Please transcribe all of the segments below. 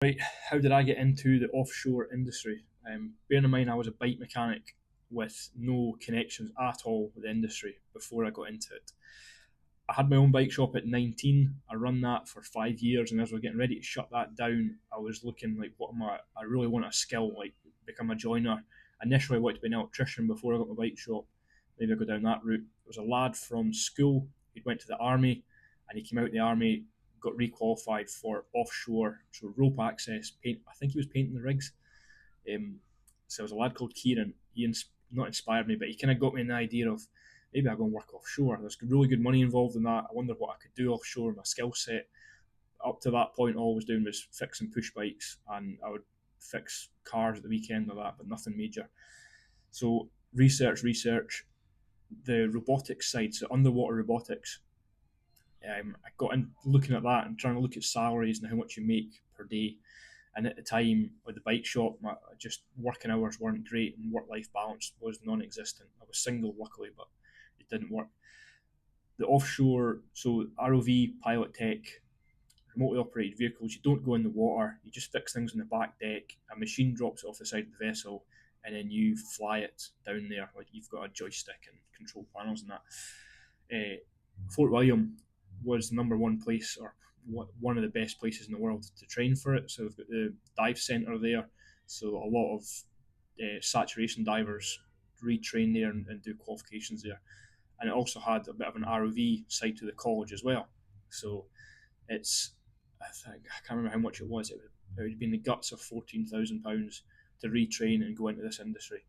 Right, how did I get into the offshore industry? Bearing in mind I was a bike mechanic with no connections at all with the industry before I got into it. I had my own bike shop at 19. I run that for 5 years, and as we're getting ready to shut that down, I was looking like, what am I? I really want a skill, like become a joiner. Initially, I wanted to be an electrician before I got my bike shop. Maybe I go down that route. There was a lad from school. He went to the army, and he came out of the army, got requalified for offshore, so rope access. Paint. I think he was painting the rigs. Um, so there was a lad called Kieran. Not inspired me, but he kind of got me an idea of maybe I'll go and work offshore. There's really good money involved in that. I wonder what I could do offshore, my skill set. Up to that point, all I was doing was fixing push bikes, and I would fix cars at the weekend or that, but nothing major. So research, the robotics side, so underwater robotics. I got in looking at that and trying to look at salaries and how much you make per day. And at the time, with the bike shop, just working hours weren't great, and work-life balance was non-existent. I was single, luckily, but it didn't work. The offshore, so ROV, pilot tech, remotely operated vehicles, you don't go in the water. You just fix things on the back deck. A machine drops it off the side of the vessel, and then you fly it down there. Like you've got a joystick and control panels and that. Fort William was the number one place, or one of the best places in the world to train for it. So they've got the dive centre there. So a lot of saturation divers retrain there and do qualifications there. And it also had a bit of an ROV side to the college as well. So it's, I can't remember how much it was. It would have been the guts of £14,000 to retrain and go into this industry.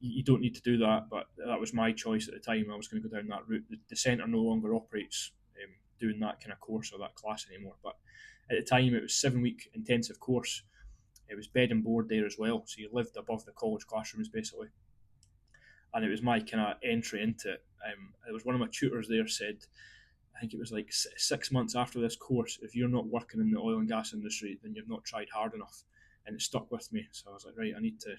You don't need to do that, but that was my choice at the time. I was going to go down that route. The centre no longer operates doing that kind of course or that class anymore. But at the time, it was 7 week intensive course. It was bed and board there as well, so you lived above the college classrooms basically. And it was my kind of entry into it. It was one of my tutors there said, I think it was like 6 months after this course, if you're not working in the oil and gas industry, then you've not tried hard enough. And it stuck with me. So I was like, right, I need to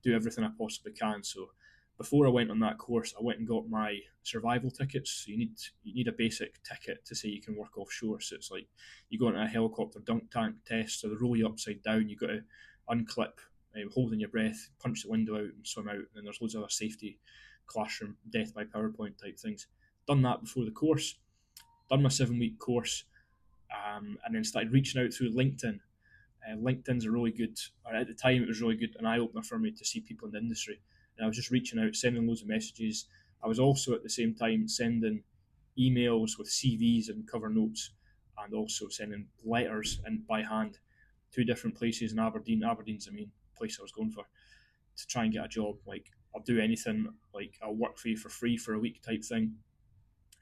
do everything I possibly can. So before I went on that course, I went and got my survival tickets. So you need a basic ticket to say you can work offshore. So it's like you go into a helicopter dunk tank test, so they roll you upside down. You got to unclip, holding your breath, punch the window out, and swim out. And then there's loads of other safety, classroom, death by PowerPoint type things. Done that before the course. Done my 7 week course, and then started reaching out through LinkedIn. LinkedIn's a really good, or at the time it was really good, an eye opener for me to see people in the industry. And I was just reaching out, sending loads of messages. I was also at the same time sending emails with CVs and cover notes, and also sending letters in by hand to different places in Aberdeen. Aberdeen's the main place I was going for to try and get a job. Like, I'll do anything. Like, I'll work for you for free for a week type thing.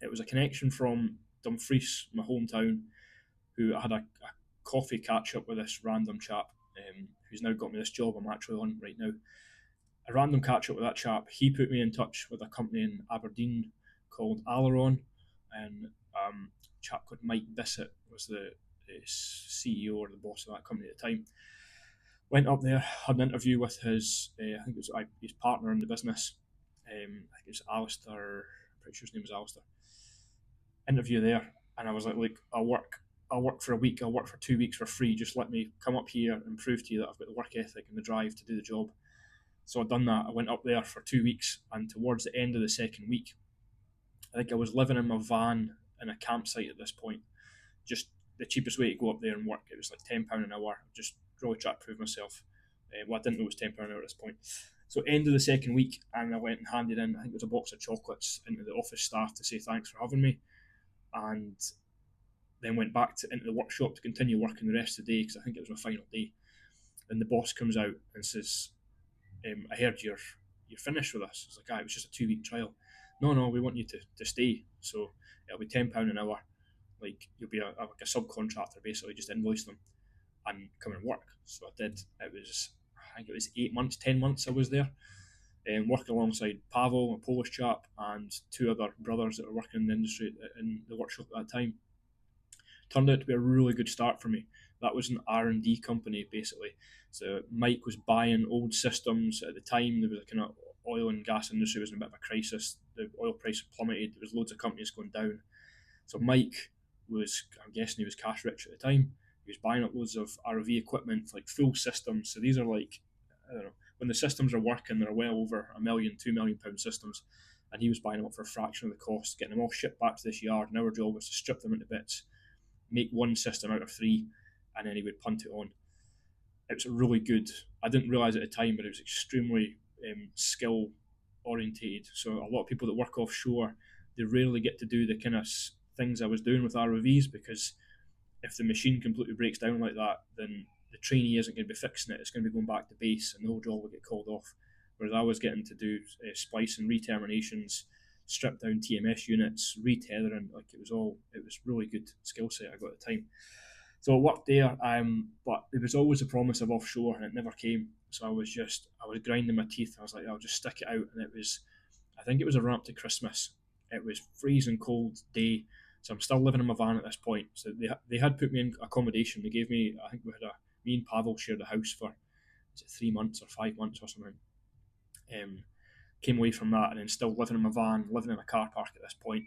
It was a connection from Dumfries, my hometown, who I had a coffee catch up with this random chap who's now got me this job I'm actually on right now. A random catch up with that chap. He put me in touch with a company in Aberdeen called Aileron, and a chap called Mike Bissett was the CEO or the boss of that company at the time. Went up there, had an interview with his, I think it was his partner in the business. I think it was Alistair. I'm pretty sure his name was Alistair. Interview there, and I was like, look, I'll work for a week, I'll work for 2 weeks for free. Just let me come up here and prove to you that I've got the work ethic and the drive to do the job. So I'd done that. I went up there for 2 weeks, and towards the end of the second week, I think I was living in my van in a campsite at this point. Just the cheapest way to go up there and work. It was like £10 an hour. Just really try to prove myself. Well, I didn't know it was £10 an hour at this point. So end of the second week, and I went and handed in, I think it was a box of chocolates into the office staff to say thanks for having me, and then went back into the workshop to continue working the rest of the day because I think it was my final day. And the boss comes out and says, I heard you're finished with us. It's like, it was just a 2 week trial. No, we want you to stay. So it'll be £10 an hour. Like, you'll be like a subcontractor, basically, just invoice them and come and work. So I did. I think it was 8 months, 10 months I was there, working alongside Pavel, a Polish chap, and two other brothers that were working in the industry in the workshop at that time. Turned out to be a really good start for me. That was an R&D company, basically. So Mike was buying old systems at the time. There was a kind of oil and gas industry was in a bit of a crisis. The oil price plummeted. There was loads of companies going down. So Mike was, I'm guessing he was cash rich at the time. He was buying up loads of ROV equipment, like full systems. So these are like, I don't know, when the systems are working, they're well over £1 million, £2 million systems, and he was buying them up for a fraction of the cost, getting them all shipped back to this yard. And our job was to strip them into bits, make one system out of three, and then he would punt it on. It was really good. I didn't realise at the time, but it was extremely skill orientated. So a lot of people that work offshore, they rarely get to do the kind of things I was doing with ROVs, because if the machine completely breaks down like that, then the trainee isn't going to be fixing it. It's going to be going back to base, and the whole job will get called off. Whereas I was getting to do splice and reterminations, strip down TMS units, retethering. Like it was really good skill set I got at the time. So I worked there, but there was always a promise of offshore, and it never came. So I was grinding my teeth. I was like, I'll just stick it out, and I think it was a run up to Christmas. It was freezing cold day, so I'm still living in my van at this point. So they had put me in accommodation. They gave me, I think me and Pavel shared a house for, was it 3 months or 5 months or something. Came away from that, and then still living in my van, living in a car park at this point.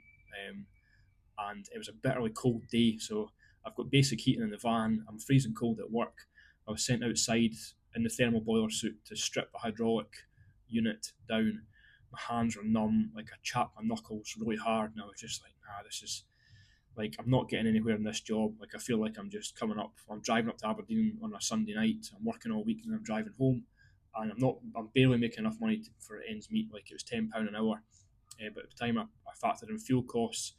And it was a bitterly cold day, so I've got basic heating in the van. I'm freezing cold at work. I was sent outside in the thermal boiler suit to strip a hydraulic unit down. My hands were numb, like I chapped my knuckles really hard, and I was just like, nah, this is like, I'm not getting anywhere in this job. Like, I feel like I'm just coming up. I'm driving up to Aberdeen on a Sunday night. I'm working all week, and I'm driving home, and I'm barely making enough money for ends meet. Like, it was £10 an hour, but at the time I factored in fuel costs,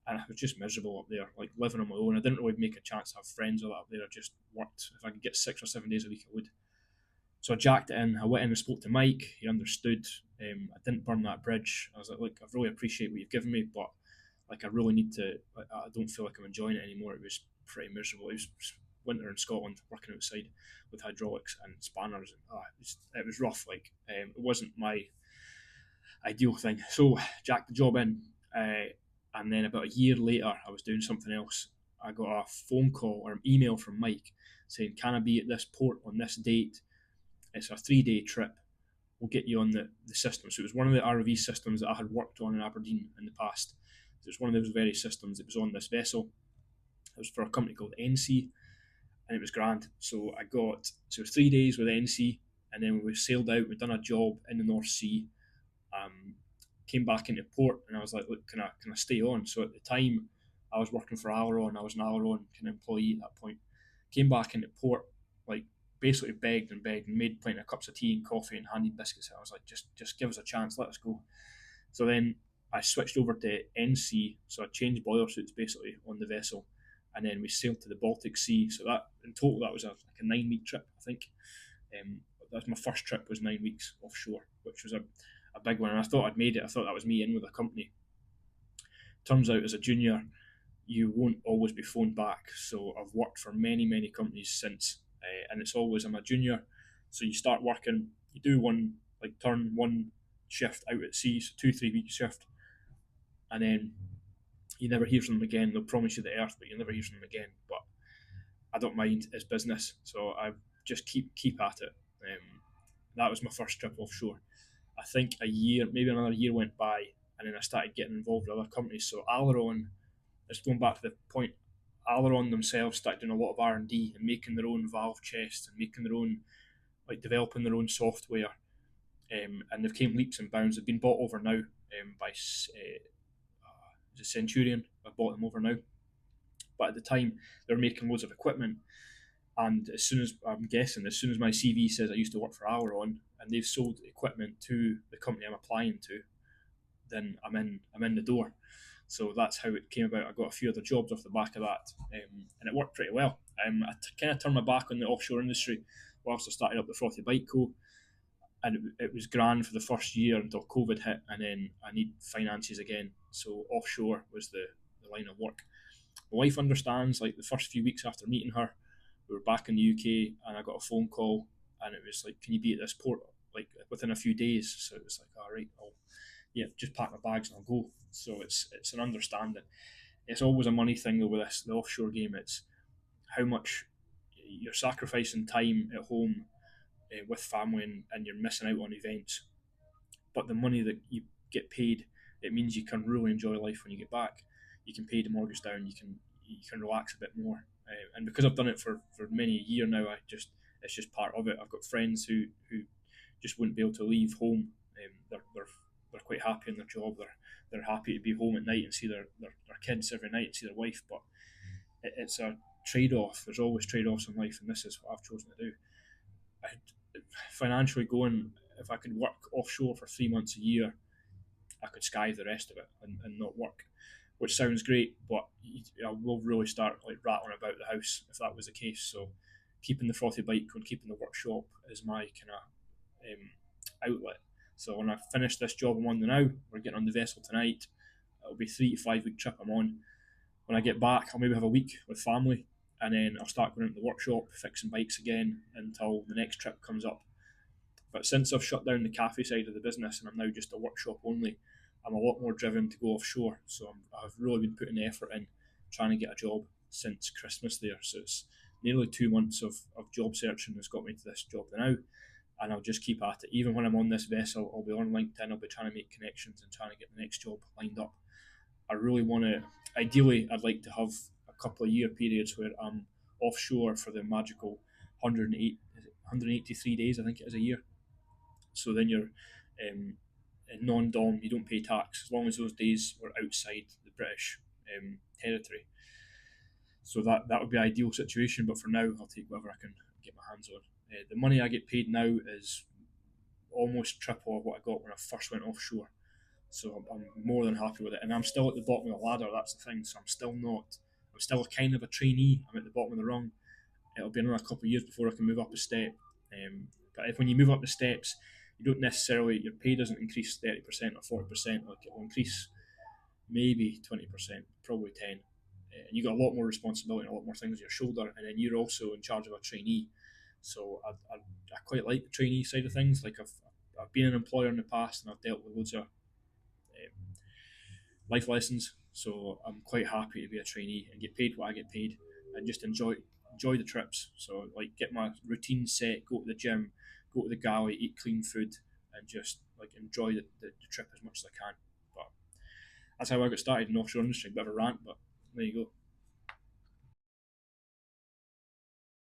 and I was just miserable up there, like living on my own. I didn't really make a chance to have friends or that up there. I just worked. If I could get 6 or 7 days a week, I would. So I jacked it in. I went in and spoke to Mike. He understood. I didn't burn that bridge. I was like, look, I really appreciate what you've given me, but like I really need to. I don't feel like I'm enjoying it anymore. It was pretty miserable. It was winter in Scotland, working outside with hydraulics and spanners. And, it was rough. Like it wasn't my ideal thing. So jacked the job in. And then about a year later, I was doing something else. I got a phone call or an email from Mike saying, can I be at this port on this date? It's a 3-day trip. We'll get you on the system. So it was one of the ROV systems that I had worked on in Aberdeen in the past. So it was one of those very systems that was on this vessel. It was for a company called NC, and it was grand. So it was 3 days with NC, and then we sailed out. We'd done a job in the North Sea. Came back into port, and I was like, look, can I stay on? So at the time, I was working for Aileron. I was an Aileron kind of employee at that point. Came back into port, like basically begged and made plenty of cups of tea and coffee and handed biscuits. I was like, just give us a chance, let us go. So then I switched over to NC, so I changed boiler suits basically on the vessel, and then we sailed to the Baltic Sea. So that in total that was like a 9-week trip, I think. That was my first trip, was 9 weeks offshore, which was a big one. And I thought I'd made it. I thought that was me in with a company. Turns out, as a junior, you won't always be phoned back. So I've worked for many companies since, and it's always I'm a junior. So you start working, you do one shift out at sea, so 2-3 week shift, and then you never hear from them again. They'll promise you the earth, but you never hear from them again. But I don't mind, it's business, so I just keep at it. That was my first trip offshore. I think a year, maybe another year went by, and then I started getting involved with other companies. So Aileron, just going back to the point, Aileron themselves started doing a lot of R&D and making their own valve chests and making their own, like developing their own software. And they've came leaps and bounds. They've been bought over now by Centurion. I've bought them over now. But at the time, they were making loads of equipment. And as soon as my CV says I used to work for Aileron, and they've sold equipment to the company I'm applying to, then I'm in the door. So that's how it came about. I got a few other jobs off the back of that, and it worked pretty well. I kind of turned my back on the offshore industry whilst I started up the Frothy Bike Co. And it was grand for the first year until COVID hit, and then I need finances again. So offshore was the line of work. My wife understands. Like the first few weeks after meeting her, we were back in the UK, and I got a phone call, and it was like, can you be at this port like within a few days? So it was like, all right, just pack my bags and I'll go. So it's an understanding. It's always a money thing though with the offshore game. It's how much you're sacrificing time at home with family, and you're missing out on events. But the money that you get paid, it means you can really enjoy life when you get back. You can pay the mortgage down. You can relax a bit more. And because I've done it for many a year now, it's just part of it. I've got friends who just wouldn't be able to leave home. They're quite happy in their job. They're happy to be home at night and see their kids every night and see their wife. But it's a trade off. There's always trade offs in life, and this is what I've chosen to do. I, Financially going, if I could work offshore for 3 months a year, I could sky the rest of it and not work, which sounds great, but I will really start like rattling about the house if that was the case. So keeping the frothy bike and keeping the workshop is my kind of outlet. So when I finish this job I'm on now, we're getting on the vessel tonight. It'll be 3 to 5 week trip I'm on. When I get back, I'll maybe have a week with family, and then I'll start going into the workshop, fixing bikes again until the next trip comes up. But since I've shut down the cafe side of the business and I'm now just a workshop only, I'm a lot more driven to go offshore. So I've really been putting the effort in trying to get a job since Christmas there. So it's nearly 2 months of job searching has got me to this job now. And I'll just keep at it. Even when I'm on this vessel, I'll be on LinkedIn, I'll be trying to make connections and trying to get the next job lined up. I really want to, ideally, I'd like to have a couple of year periods where I'm offshore for the magical 183 days, I think it is a year. So then you're non-dom, you don't pay tax as long as those days were outside the British territory. So that would be an ideal situation, but for now I'll take whatever I can get my hands on. The money I get paid now is almost triple of what I got when I first went offshore. So I'm more than happy with it, and I'm still at the bottom of the ladder. That's the thing. So I'm still not. I'm still kind of a trainee. I'm at the bottom of the rung. It'll be another couple of years before I can move up a step. But when you move up the steps, you don't necessarily, your pay doesn't increase 30% or 40%. Like it will increase maybe 20%, probably 10. And you got a lot more responsibility and a lot more things on your shoulder, and then you're also in charge of a trainee. So I quite like the trainee side of things. Like I've been an employer in the past, and I've dealt with loads of life lessons. So I'm quite happy to be a trainee and get paid what I get paid, and just enjoy the trips. So like get my routine set, go to the gym, go to the galley, eat clean food, and just like enjoy the trip as much as I can. But that's how I got started in the offshore industry. Bit of a rant, but there you go.